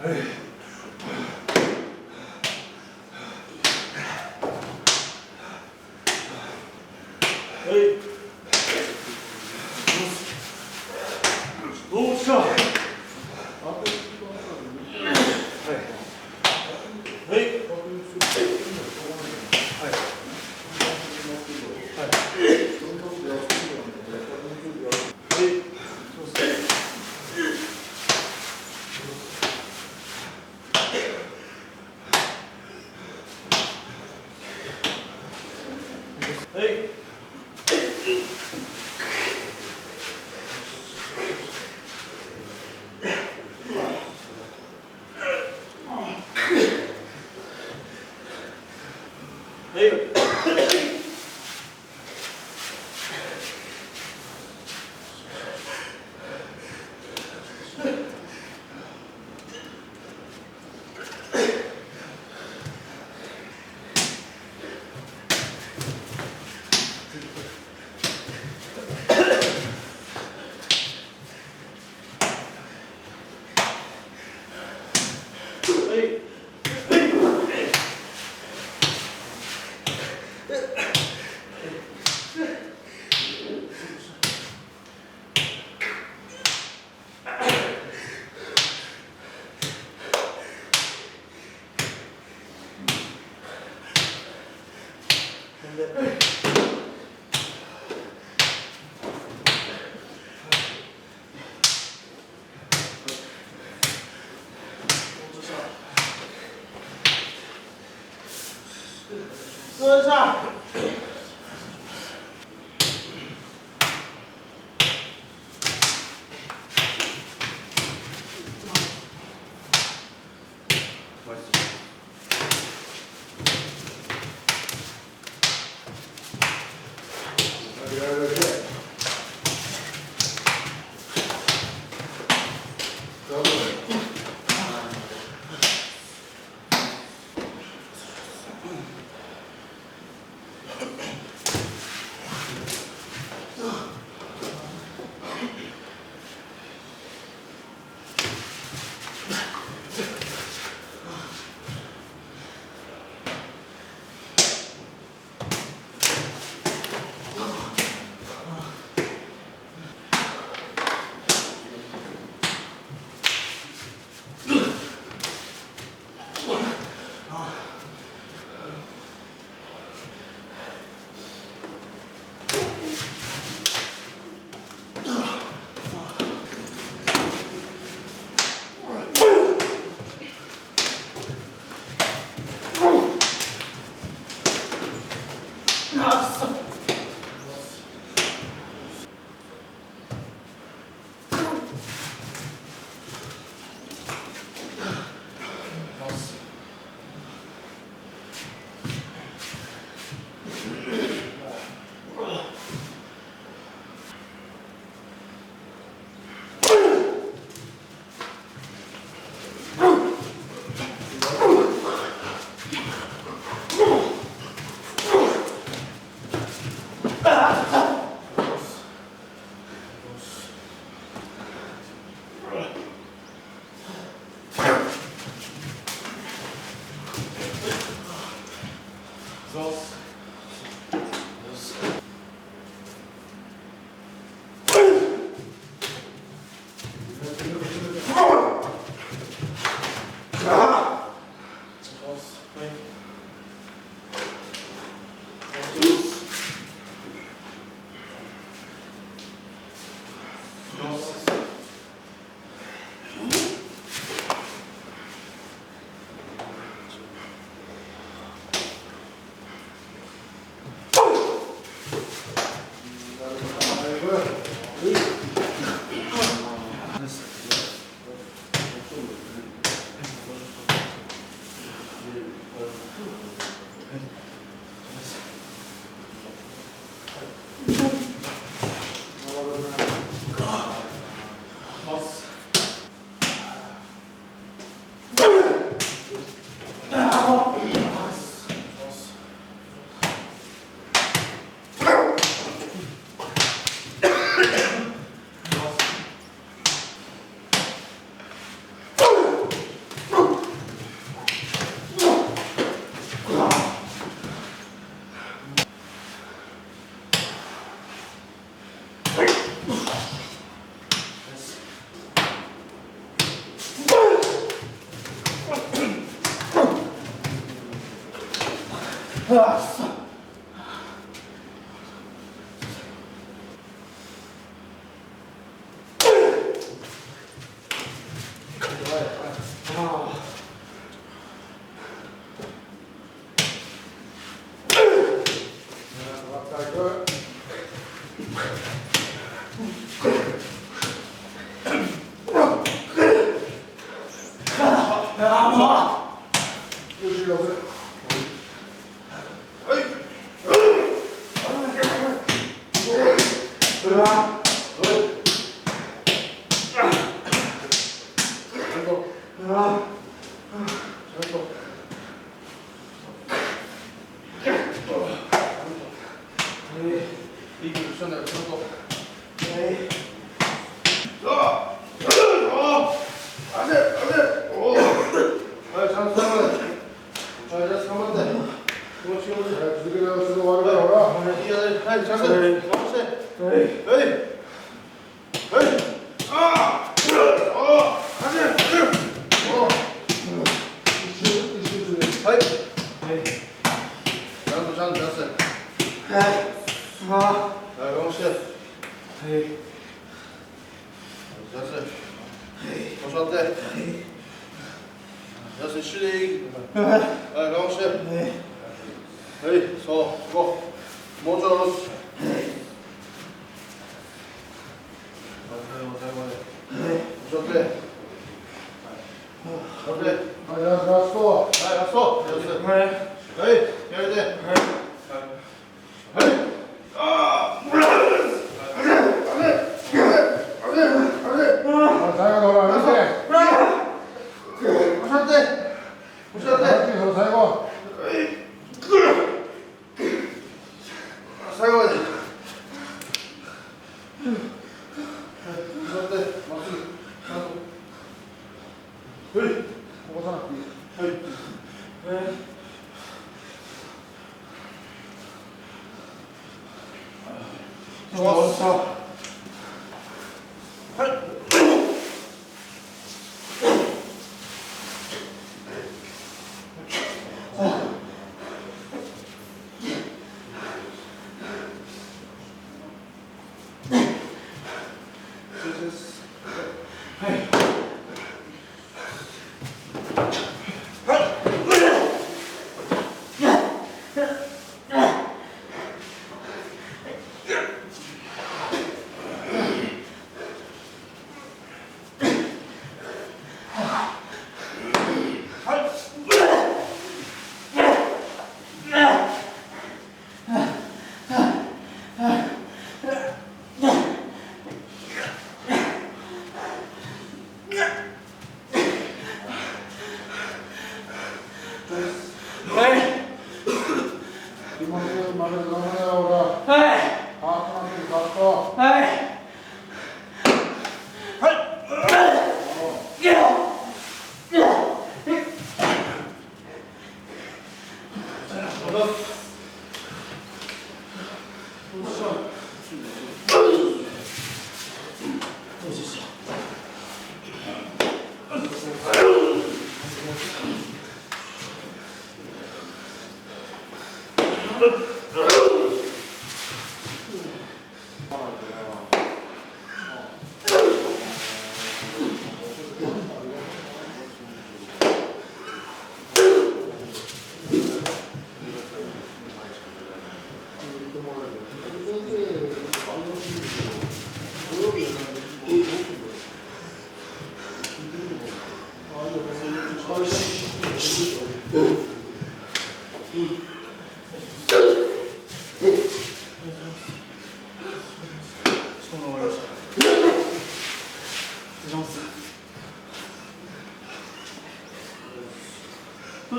蹲下。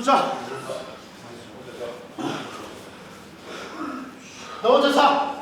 도착. 너 먼저 차.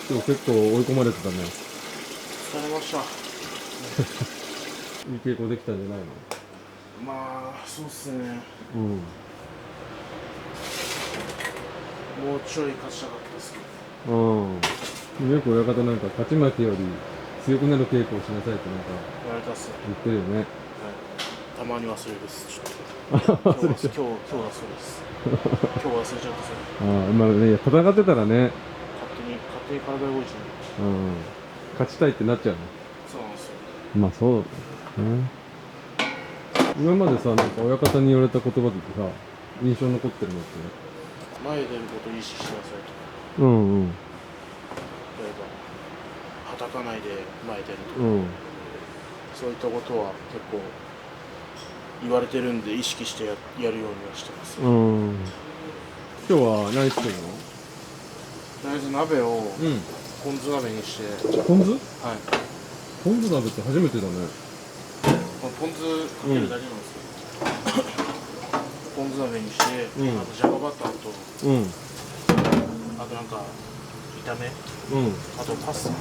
今日結構追い込まれてたね。疲れました。いい稽古できたんじゃないの？まあそうっすね。うん。もうちょい勝ちたかったですけど。うん。よく親方なんか勝ち負けより強くなる稽古をしなさいってなんか言われたっすね。言ってるよね。はい。たまにはそれです。ちょっと。今日はそうです今日忘れちゃったそれああ、まあね、戦ってたらね、勝手に体動いちゃう。うん、勝ちたいってなっちゃうね。そうなんですよ。まあそうだね。今までさ、なんか親方に言われた言葉でさ、印象に残ってるのって。前に出ることを意識してくださいとか、うんうん。例えばはたかないで前に出るとか、うん。そういったことは結構言われてるんで意識してやるようにはしてます。うん。今日は何作るの？とりあえず鍋をうん。ポン酢鍋にして、ポン酢？はい、ポン酢鍋って初めてだね。このポン酢かけるだけなんですけど、ポン酢鍋にして、うんあとジャガバターと、うん。あとなんか炒め、うん。あとパスタ、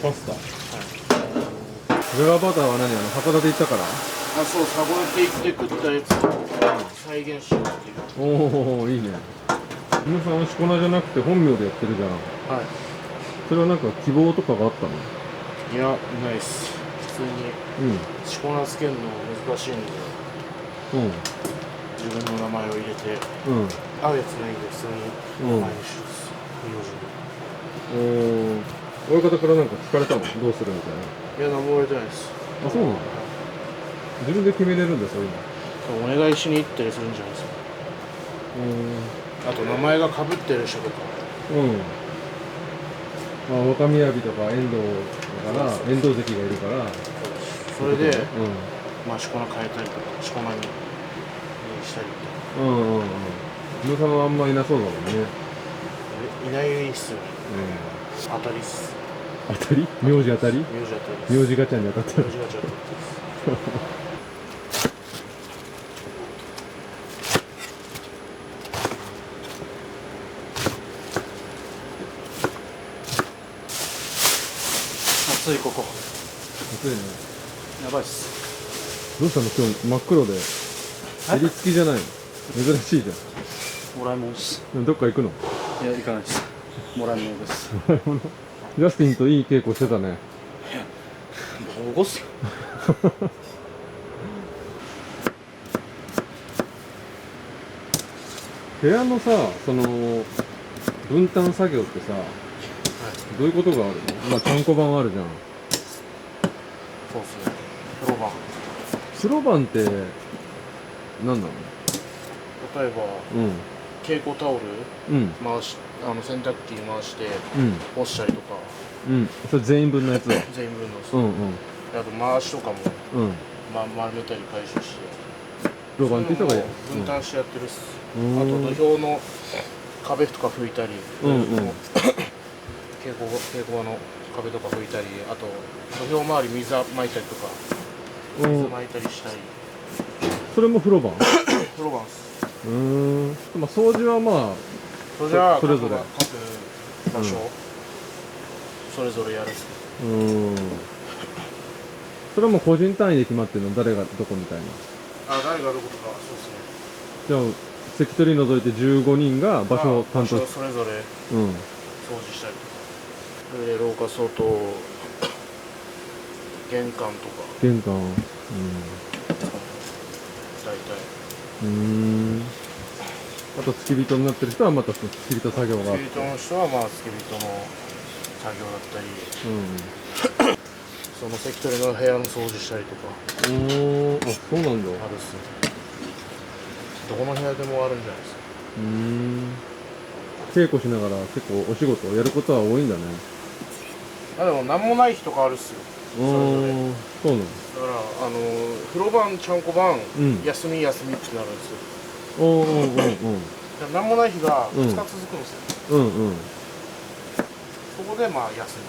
パスタ。はい、ジャガバターは何？函館行ったから？あ、そう、サボテ行って食ったやつを再現しようっていう。おお、いいね。皆さん、しこ名じゃなくて本名でやってるじゃん。はそれはなんか希望とかがあったの？い。いや、ないっす。普通にうん。しこ名つけるの難しいんで、うん。自分の名前を入れて、うん。合うやつないんで、普通に名前にします。名親方からなんか聞かれたの？どうするみたいな。字で。いや、何も言われてないです。あ、そうなの？自分で決めれるんだ、そういうの。お願いしに行ったりするんじゃないですか。あと、名前が被ってる人とか。うん。まあ、若宮城とか遠藤だから、遠藤関がいるから。それで、うん。まあ、しこ名変えたりとか、しこ名にしたりみたいな。うんうんうん。皆さんはあんまいなそうだもんね。いないっすよね。うん。当たりっす。当たり？名字当たり？名字当たりっす。名字ガチャに当たった。名字がちょっと。暑いここ。暑いね。やばいっす。どうしたの今日真っ黒で。襟付きじゃないの？珍しいじゃもらいもんっす。ん。どっか行くの？いや、行かないっす。もらいもんです。ジャスティンといい稽古してたね。起こすよ。部屋のさ、その分担作業ってさ、どういうことがあるの？まあ、単行版あるじゃん。そうっすね。風呂場。風呂板って何なの？例えば、うん蛍光タオルうん回し、洗濯機に回してうん干したりとか、うんそれ全員分のやつだ。全部の、うんうんあと回しとかも、うん丸めたり回収して、風呂板って人がいる。分担してやってるっす。うんあと土俵の壁とか拭いたり、うんうん蛍光の壁とか拭いたり、あと土俵周り水撒いたりとか、水うん撒いたりしたり、それも風呂板？風呂場っす。まあ掃除はまあそれじゃあそれぞれ各場所、それぞれやるっす。それはもう個人単位で決まってるの？誰がどこみたいな。誰がどことか、そうっすね。じゃあ関取除いて15人が場所を担当場所それぞれうん掃除したりとか、それで廊下外、玄関とか、玄関大体。あと付き人になってる人はまたその付き人作業があって付き人の人はまあ付き人の作業だったり、その関取の部屋の掃除したりとかあ、そうなんだ。あるっすね。どこの部屋でもあるんじゃないですか。稽古しながら結構お仕事をやることは多いんだね。でも何もない日とかあるっすよ。それぞれそうなの。だから風呂番ちゃんこ番、休み休みってなるんですよ。だから何もない日が2日続くんですよ。そこでまあ休み。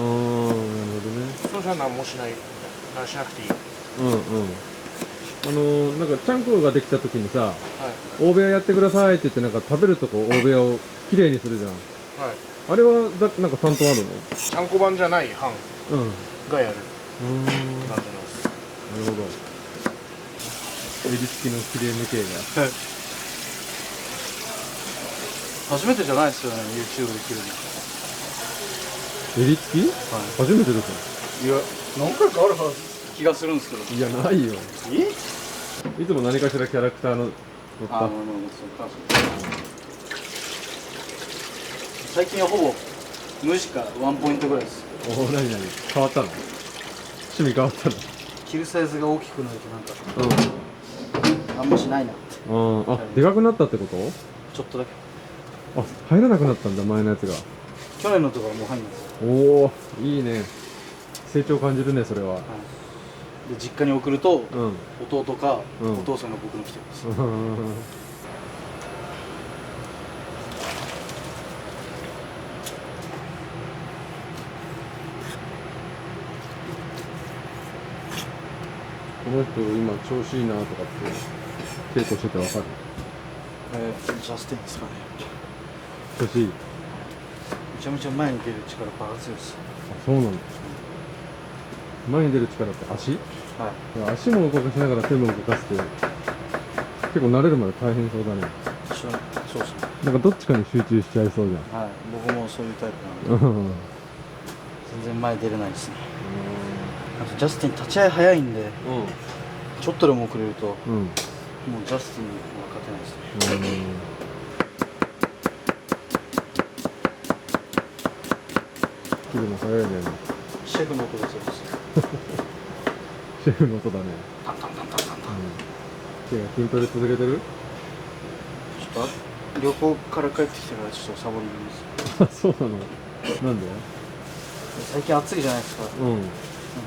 なるほどね。そうじゃ何もしないみたいな。何しなくていい。なんかちゃんこができた時にさ、はい。大部屋やってくださいって言ってなんか食べるとこ大部屋をきれいにするじゃん。はい。あれはなんか担当あるの？ちゃんこ番じゃない班がやる。感じなんです。なるほど。襟付きのきれいめ系が。初めてじゃないですよね、YouTube できるの。襟付き？初めてですよ。いや、何回かあるはず気がするんですけど。いや、ないよ。いつも何かしらキャラクターの乗った。最近はほぼ無しかワンポイントぐらいです。おお、何変わったの？趣味変わったの？着るサイズが大きくなるとなんか、あんましないなって。あ、でかくなったってこと？ちょっとだけ。あ、入らなくなったんだ、前のやつが。去年のとかはもう入んないです。おお、いいね。成長感じるね、それは。で実家に送ると、うん、弟か、うん、お父さんが僕の着てます。この人今調子いいなとかって稽古しててわかる？ジャスティンですかね。調子いい？めちゃめちゃ前に出る力バカ強いです。あ、そうなんだ。前に出る力って足？はい。足も動かしながら手も動かすって結構慣れるまで大変そうだね。そうですね。なんかどっちかに集中しちゃいそうじゃん。はい。僕もそういうタイプなんで全然前出れないですね。あとジャスティン立ち会い早いんで、ちょっとでも遅れると、もうジャスティンには勝てないですね。切るの早いね。シェフの音がそうです。シェフの音だね。タンタンタンタンタンタン。筋トレ続けてる？ちょっと旅行から帰ってきてからちょっとサボります。あ、そうなの？なんで？最近暑いじゃないですか。な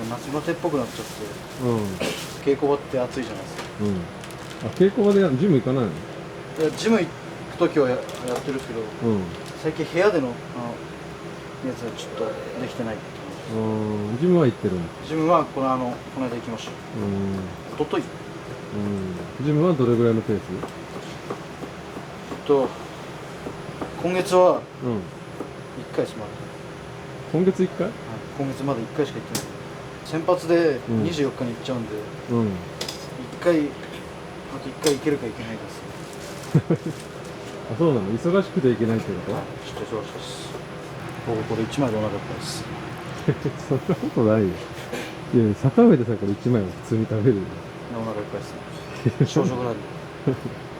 んか夏バテっぽくなっちゃって。稽古場って暑いじゃないですか。あ、稽古場でジム行かないの？いや、ジム行く時はやってるんですけど、最近部屋でのやつはちょっとできてないってジムは行ってるの？ジムはこの間行きました。おととい。ジムはどれぐらいのペース？今月は1回ですまだ。今月1回？今月まだ1回しか行ってない。先発で24日に行っちゃうんで、あと1回行けるか行けないです。あ、そうなの？忙しくて行けないってこと？ちょっと忙しいです。僕これ1枚でお腹いっぱいです。そんなことないよ。いや、坂上でさ、これ1枚は普通に食べるよ。お腹いっぱいですね。朝食なんで。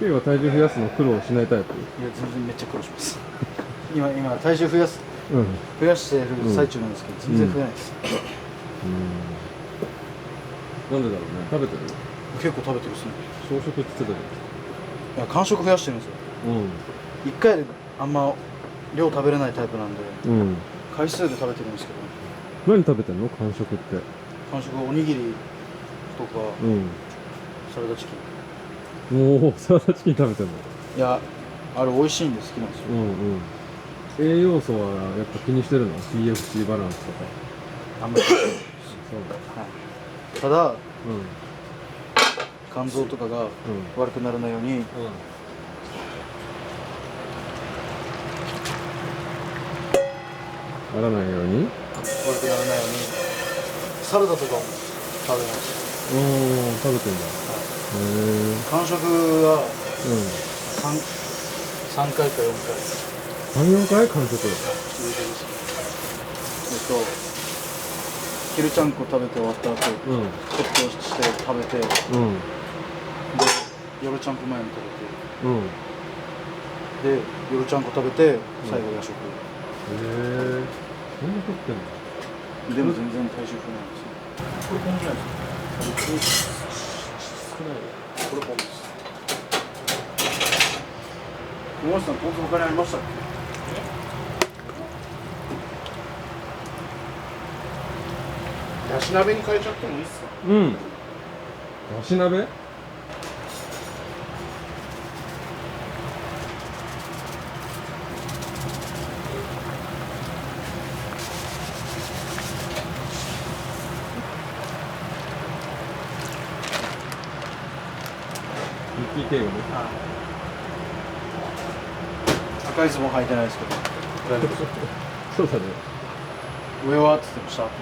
結構体重増やすの苦労しないタイプ？いや、全然めっちゃ苦労します。今体重増やしてる最中なんですけど、全然増えないです。なんでだろうね。食べてる？結構食べてるですね。朝食って言ってたじゃん。いや、間食増やしてるんですよ。1回であんま量食べれないタイプなんで、回数で食べてるんですけど。何食べてんの？間食って。間食はおにぎりとか、サラダチキン。おお、サラダチキン食べてんの？いや、あれ美味しいんで好きなんですよ。栄養素はやっぱ気にしてるの？ CFC バランスとか。あんまり。そうだ。ただ、肝臓とかが悪くならないように、ならないように？悪くならないように、サラダとかも食べます。食べてんだ。間食は3回か4回。3、4回間食？昼ちゃんこ食べて終わった後、ちょっとして食べて、で夜ちゃんこ前に食べて、で夜ちゃんこ食べて最後夜食。そんな食ってんの？でも全然体重増えないですよ。これポンじゃないですか？少ないよ。これポンです。山内さん、ポン酢お金ありましたっけ？だし鍋に変えちゃってもいいっすか？だし鍋？ミッキー敬語ね。赤いズボン履いてないですけど。そうだね。上はって言っても下って。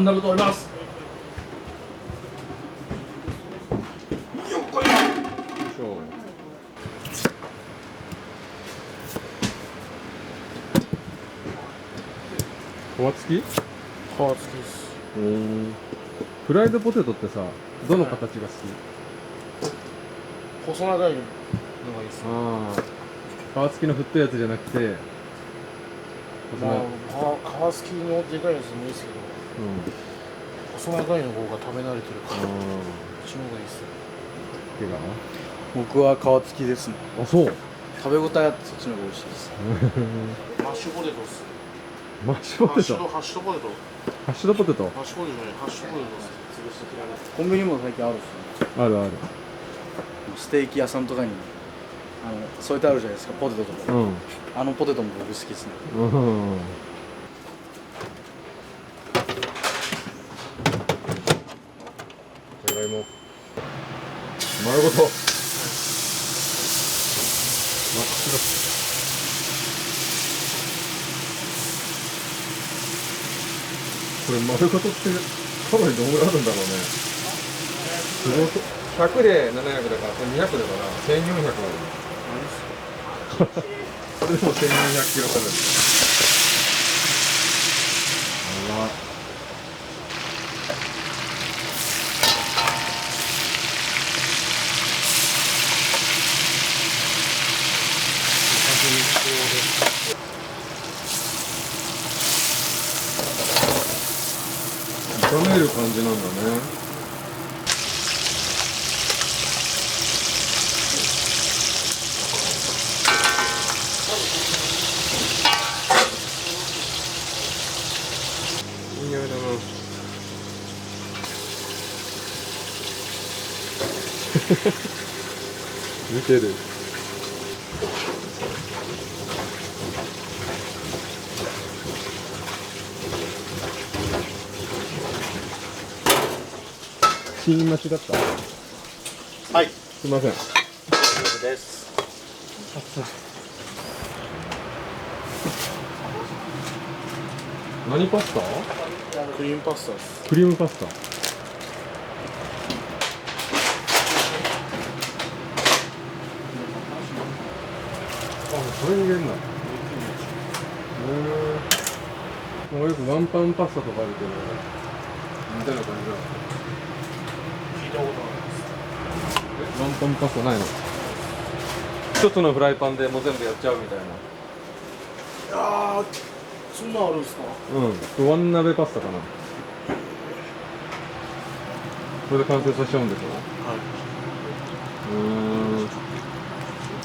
なると思います。よっこいしょ。皮付き？皮付きです。フライドポテトってさ、どの形が好き？細長いのがいいですね。皮付きの振ったやつじゃなくて、まあ、皮付きのでかいやつもいいですけど、細長いの方が食べ慣れてるから、こっちの方がいいですよ。手が僕は皮付きですね。あ、そう。食べ応えあってそっちの方が美味しいです。マッシュポテトっす。マッシュポテト。ハッシュドポテト。ハッシュドポテト。ハッシュポテトじゃない、ハッシュポテトっす。コンビニも最近あるっすね。あるある。ステーキ屋さんとかに添えてあるじゃないですか、ポテトとか。あのポテトも僕好きですね。じゃがいも丸ごと。真っ白。これ丸ごとってカロリーどんぐらいあるんだろうね。すごく100で700だから200だから1400ある。それでも1400キロカロリー。あら。炒める感じなんだね。いい匂いだな。見てる。死に間違った。はい。すいません。です。何パスタ？クリームパスタです。クリームパスタ。これに入れるんだ。もうよくワンパンパスタとかあるけど、みたいな感じだ。聞いたことないです。ワンパンパスタないの？一つのフライパンでもう全部やっちゃうみたいな。そんなんあるんですか？ワン鍋パスタかな。これで完成させちゃうんでしょ？はい。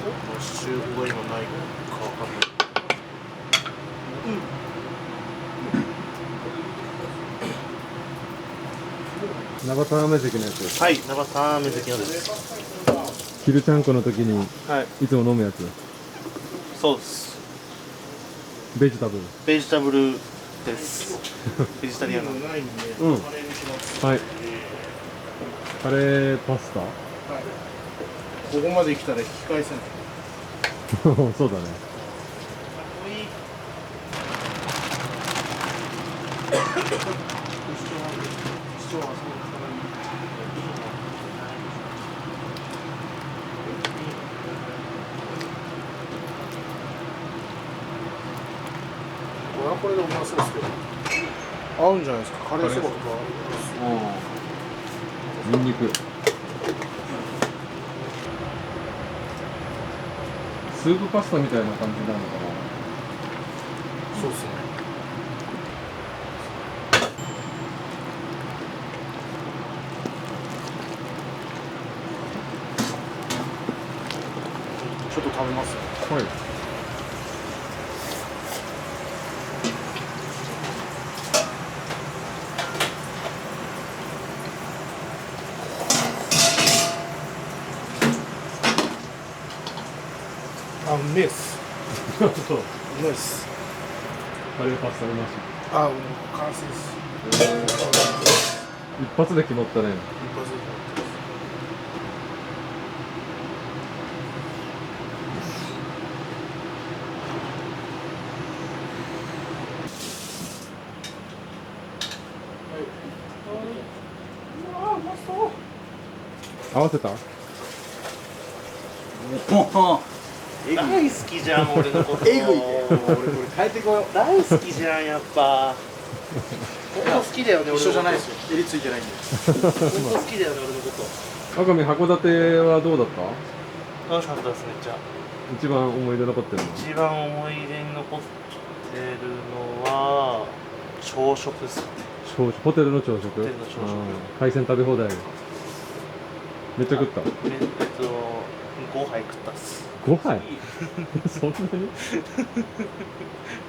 マッシュが今ないかわかんない。生ターメ関のやつ。はい、生ターメ関のです。昼ちゃんこの時にいつも飲むやつ。そうです。ベジタブル。ベジタブルです。ベジタリアンの。はい。カレーパスタ。ここまで来たら引き返せない。そうだね。これでうまそうですけど。合うんじゃないですか。カレーそばとか。ニンニク。スープパスタみたいな感じなのかな。そうですね。ちょっと食べますよ。はい。メス。メス。カレーパスタうましい。もう完成です。一発で決まったね。一発で。合わせた？お大好きじゃん俺のことえぐいで俺これ帰ってこよう大好きじゃんやっぱ本当好きだよね俺のこと一緒じゃないですよ襟ついてないんで本当好きだよね俺のこと赤身函館はどうだった？楽しかったですめっちゃ一番思い出残ってるの？一番思い出に残ってるのは朝食ですねホテルの朝食？ホテルの朝食海鮮食べ放題。めっちゃ食った。5杯食ったっす5杯そんなに？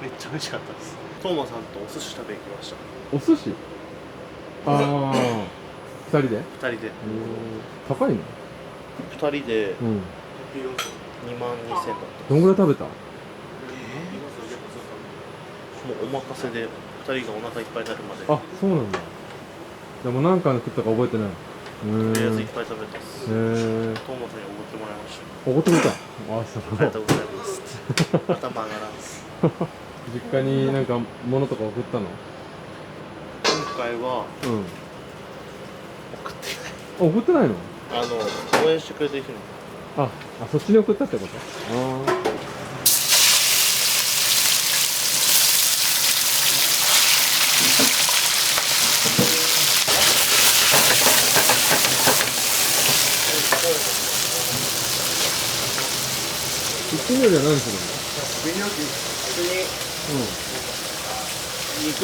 めっちゃ美味しかったですトーマさんとお寿司食べに来ましたお寿司？ああ2人で？ 2人で高いの？ 2人でうん。2万2000円だったどんぐらい食べた？もうお任せで2人がお腹いっぱいになるまであ、そうなんだ。でも何回食ったか覚えてない。とりあえずいっぱい食べたっすトーマさんにおごってもらいましたおごってくれた。あ、そう。ありがとうございます頭上がらんす実家になんか物とか送ったの？今回はうん。送ってあ、送ってないの？ない応援してくれてる人にあ、そっちに送ったってこと？ああ。キッチン料理は何するの？普通にうん。肉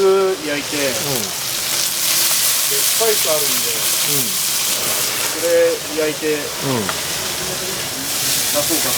焼いて、うん。スパイスあるんでそれ焼いてうん。出そうかな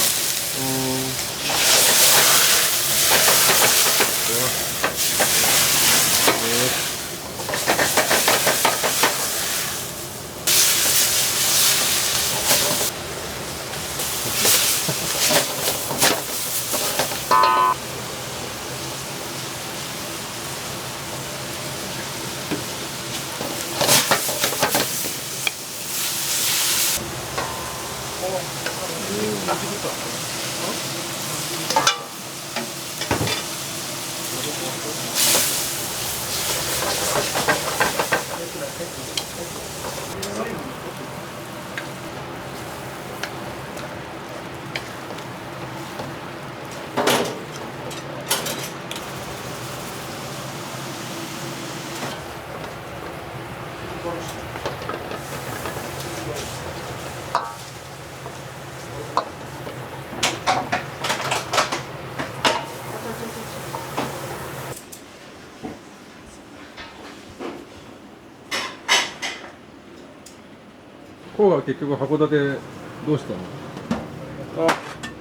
こうは結局函館どうしたの？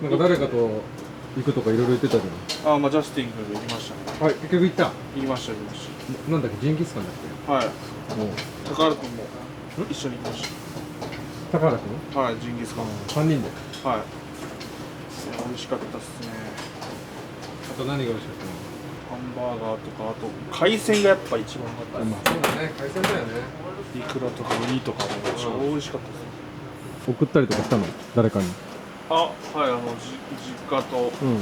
なんか誰かと行くとかいろいろ言ってたじまあジャスティン君で行きましたゃん。はい、結局行った。行きましたなんだっけ、ジンギスカンだっはいけ？もう高原君も一緒に行きまし高原君たはいジンギスカン3人で。はい美味しかったっすねあと何が美味しかっハンバーガーとかあと海鮮がやっぱ一番うまかったですそうだね、海鮮だよね。イクラとかウニとかも超美味しかったです送ったりとかしたの？誰かに。はい実家とうん。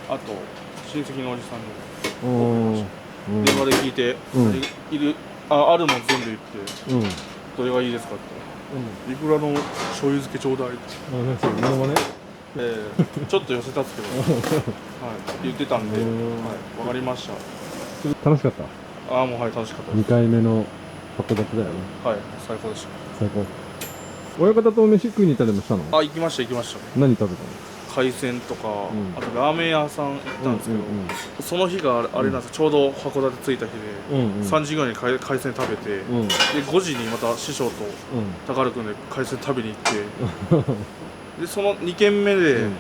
あと親戚のおじさんにおー。電話で聞いて、うんあるもん全部言ってうん。どれがいいですかってイクラの醤油漬けちょうだいって何それ、モノマネ？ちょっと寄せたんですけど、はい、言ってたんで、うんはい、わかりました楽しかった。もうはい楽しかったで2回目の函館だよね。すはい最高でし最高。親方と飯食いに行ったりもしたの？た行きました何食べた海鮮とか、んあとラーメン屋さん行ったんですけど、うんうんうんその日があれなんですよ、ちょうど函館着いた日で、うんうん3時ぐらいに海鮮食べて、の？うん。で5時にまた師匠と高原君で海鮮食べに行ってでその2軒目でうん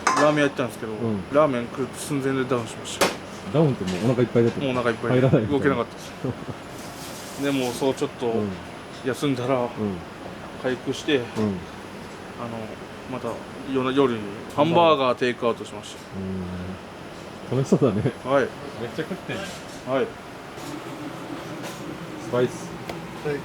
ラーメン屋行ったんですけど、んラーメン食う寸前でダウンしましたダウンってもうお腹いっぱいだった。もうお腹いっぱいで入らない動けなかったですでもそうちょっとうん休んだらうん回復して、うんまた夜にハンバーガーテイクアウトしまし楽しそうだね。たはいめっちゃ食ってん。はいスパイス。はい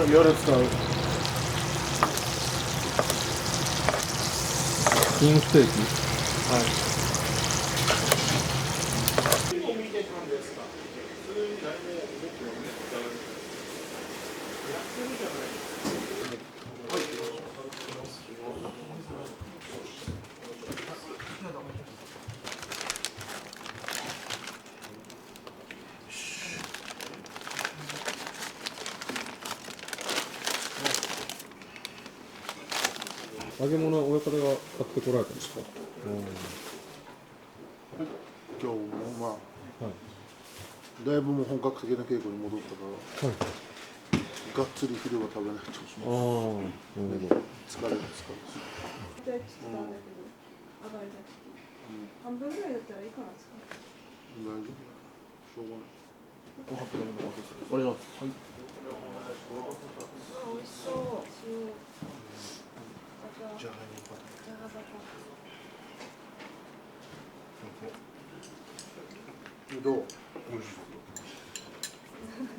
夜使う。キンステーキ。はい。揚げ物は親方が買ってこられたんですか。今日もまあ、はい。だいぶもう本格的な稽古に戻ったから、はい。がっつり昼は食べないとしああ、ます。なるほど。疲れる疲れる。ちょっとあれだけど、上がりだけど、半分ぐらいだったらいいかな。大丈夫。しょうがない。お願いします。あ、美味しそう。塩。じゃがいもパじゃがバタタ。どう？美味しい。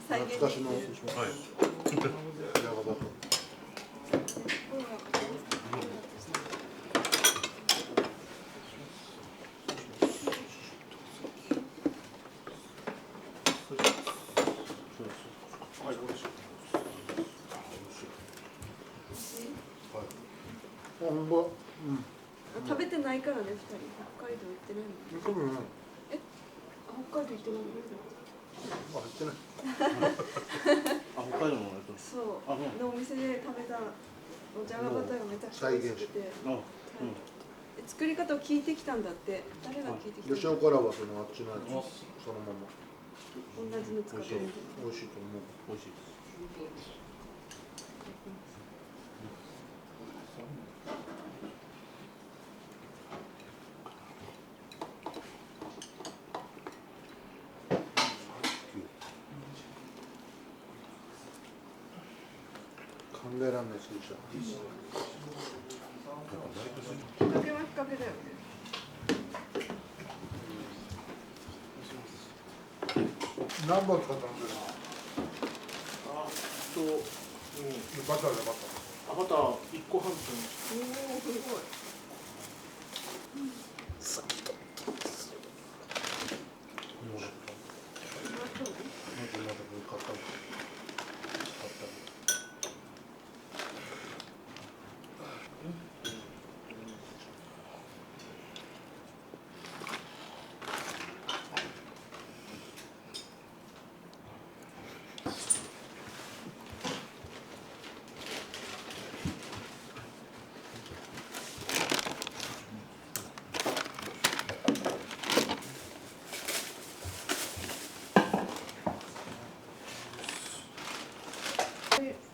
再現懐かしの。できる。はい。じゃがバタ。食べてないからね、二人。北海道行ってないもん。多分、北海道行ってないもん。まあ入ってない。あ、北海道のやつ。そう。で、お店で食べたおじゃがバターがめちゃくちゃ美味しくて。作り方を聞いてきたんだって。誰が聞いてきたの？吉岡からはそのあっちのやつ、そのまま。同じの使ってる。美味しいと思う。美味しいです。考えらんない数字だ。きっかけはきっかけだよね。何本使ったのそれ？バターでバター。バター1個半分。おお、すごい。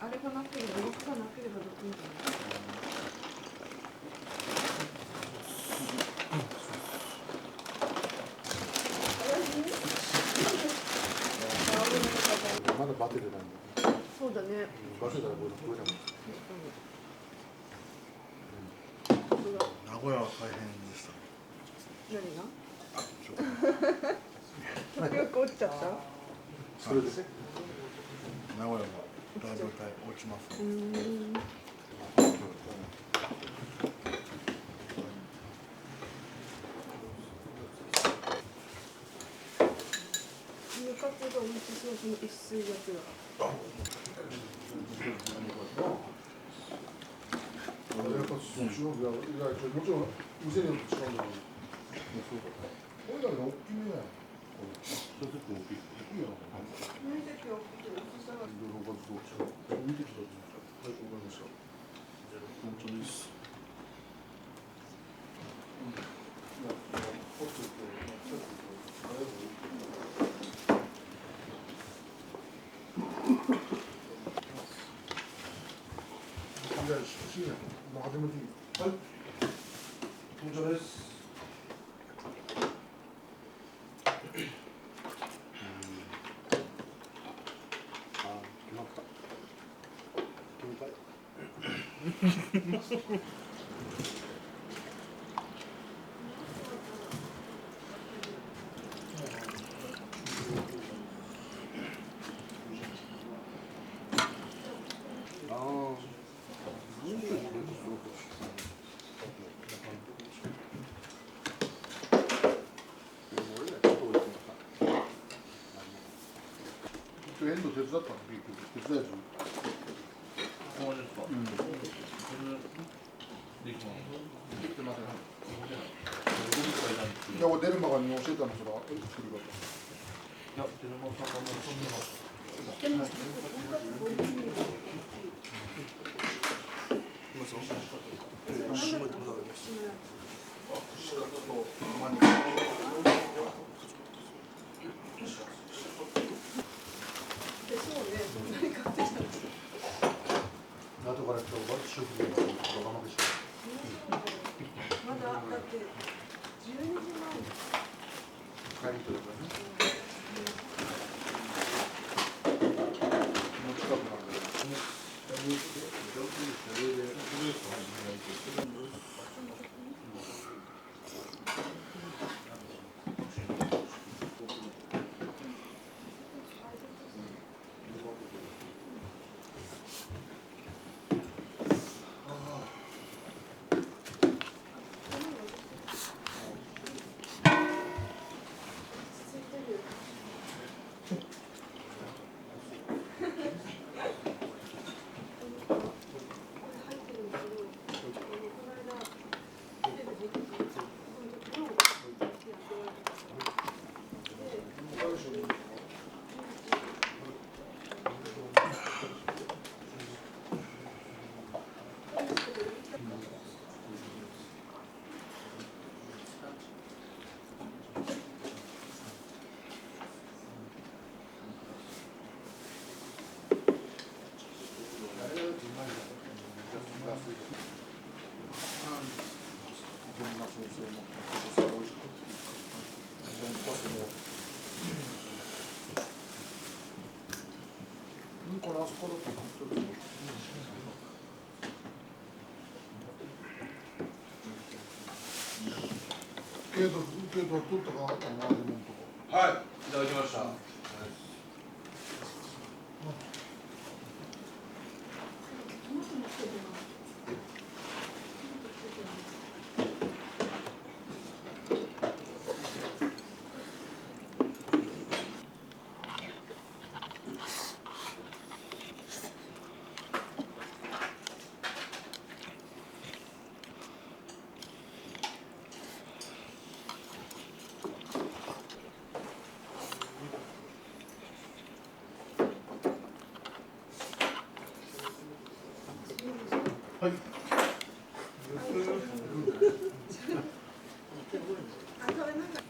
あれがなければ、動きがなければどこにまだバテてないんだ。そうだね。バテたらこれだもん。名古屋は大変でした。何が？食欲落ちちゃった？それで。名古屋はだいぶ落ちます。ぬかつが美味しそう、その一水やつが。やっぱそっちの方がもちろん店によって違うんだけど。これだけど大きめだよ。一つ大きい。いいよ。面積大きくて大きさが。色の数どう違う。見てきた。はい、わかりました。本当にいいっす。じゃあ、深夜、もう始めていい？はい。到着です。今日エンド手伝ったの結局手伝えず。そうですか。できます。できてません。いや、俺デルマガに教えたのそれは作り方。いや、テレマさんがもうそんな。でしょうね。何買ってきたんですか。後から来たおばあちゃん食堂がバカ負けしてまだだって12時前。帰りというかね。もう近くなんで。これあそこだと取ったかはい、いただきました。はい。あ、食べながら。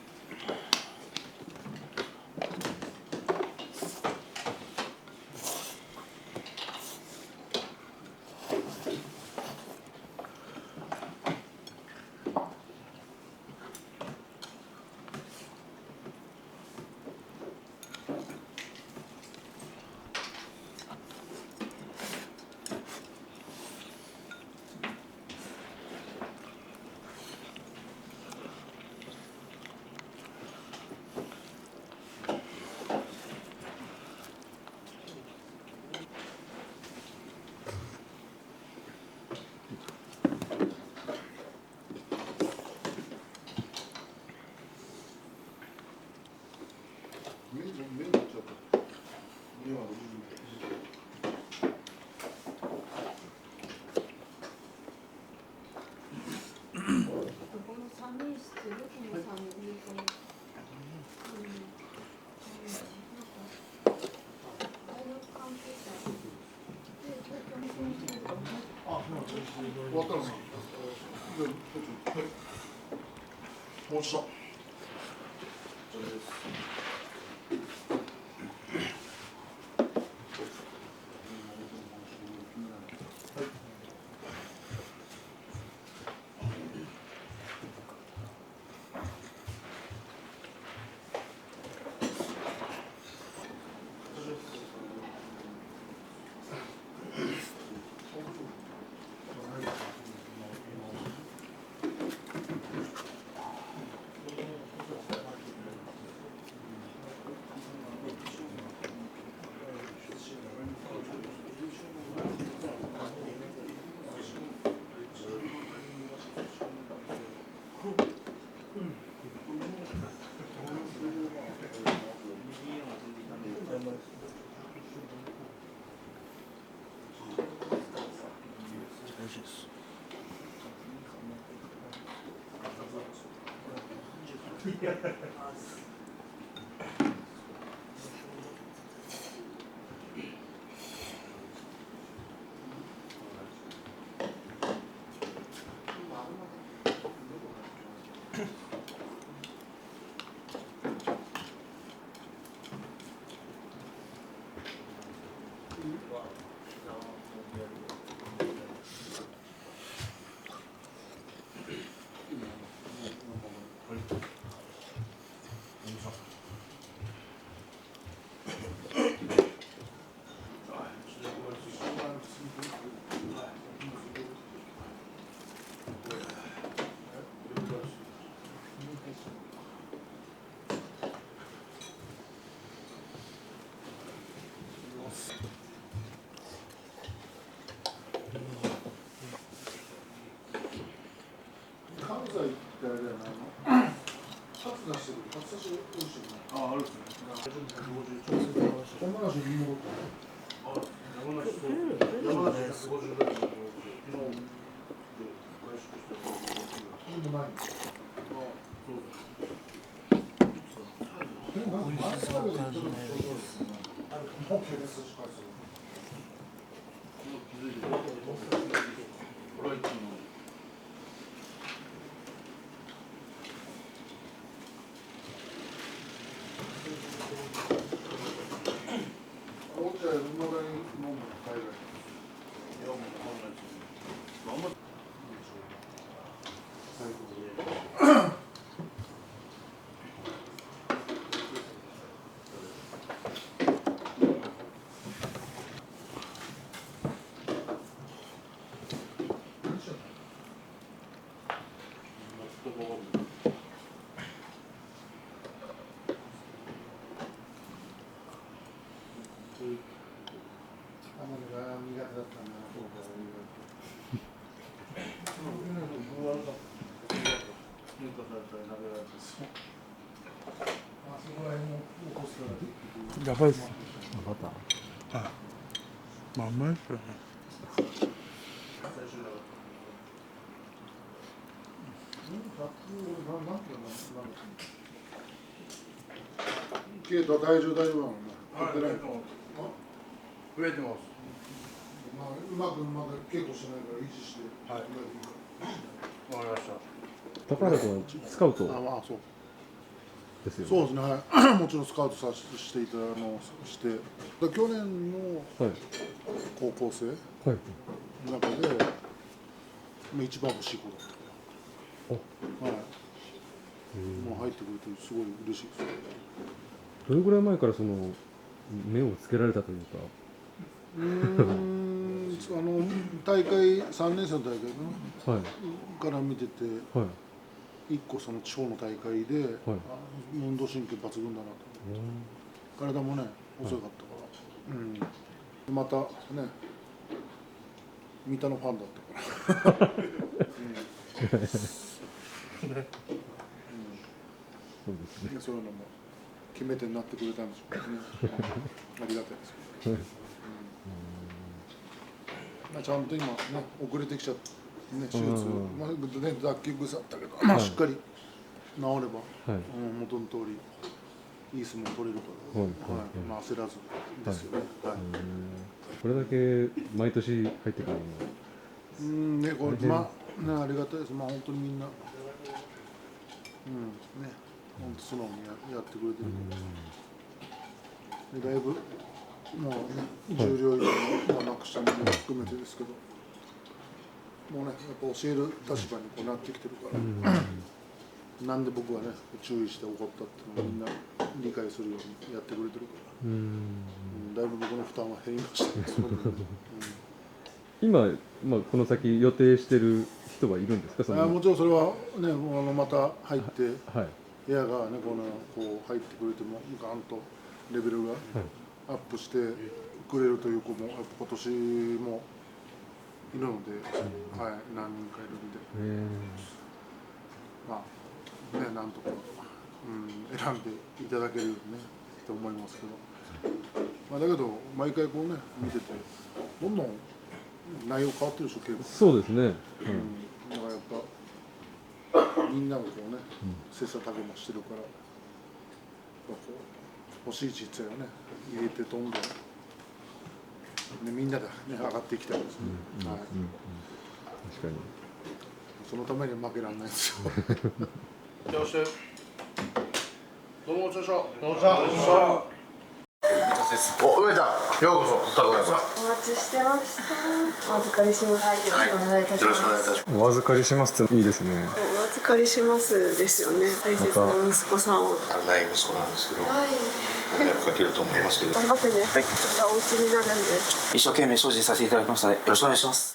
目になっちゃった。目はこの寒い室、どこも寒いから。終わったのか。もう一度。しいです。関西ってあれだよね、カツ出してる、カツ刺し美味しいよね。あ、あるんですね。こんな話に戻ったね。山梨150ぐらい。でもない。でもなんか前から言ってるのともう系列しかする。これは一の。お茶や馬がに飲む海外。いや、もう変わんないですよ。あんまり。あまりが苦手だったな、そうか、あそこら辺も起こすからやばいっす。バター。はい。まあ、うまいっすよね。ケイトは体重大丈夫なのね。はい、増えてます。増えてます。まあ、うまくまだ稽古しないから維持して。はい。わかりました。高原君はスカウトあ、まあ、そう。ですよね。そうですね、はい、もちろんスカウトさせていただして、去年のはい高校生はい。の中で、まあ、一番欲しい子だったから、はい、もう入ってくれて、すごい嬉しいです。どれぐらい前からその目をつけられたというか。大会3年生の大会かな、はいから見てて、はい一個その地方の大会で、運動神経抜群だなと、体もね遅かったから、またね三田のファンだったからそうですね。そういうのも決め手になってくれたんでしょうね。ありがたいですけど、まあ、ちゃんと今ね遅れてきちゃってね、手術、まあね、脱臼癖あったけど、まあ、しっかり治れば、元の通りいい相撲取れるから、まあ、焦らずですよね。これだけ毎年入ってくるのはね、これまあね、ありがたいです。まあ本当にみんな、ね、本当素直にやってくれてるから。でだいぶもうね、重量以上のなくしたものも含めてですけど、もうね、やっぱ教える立場にこうなってきてるから、なんで僕はね、注意して怒ったっていうのをみんな理解するようにやってくれてるから、だいぶ僕の負担は減りましたね。今、まあ、この先予定してる人はいるんですか？そのもちろんそれはね、また入って、はい部屋がね、こう入ってくれても、ガンとレベルがアップしてくれるという子も、今年もいるので、はい、何人かいるんで、まあ、ね、なんとか、選んでいただけるようにね、と思いますけど、まあ、だけど、毎回こうね、見てて、どんどん内容変わってるでしょ結構。そうですね。だからやっぱみんながこうね、切磋琢磨してるから、こう欲しい実際をね入れてどんどん、ね、みんなが、ね、上がっていきたいですね。はい。確かに。そのために負けられないですよ。よし。どうもお疲れ様。お上田、ようこそ。お待ちしてました。お預かりします。よろしくお願いいたします。お預かりしますっていいですね。お預かりしますですよね。大切な息子さんを。ない息子なんですけど、はい。迷惑かけると思いますけど、頑張ってね。はい。お家になるんで。一生懸命精進させていただきましたので、よろしくお願いします。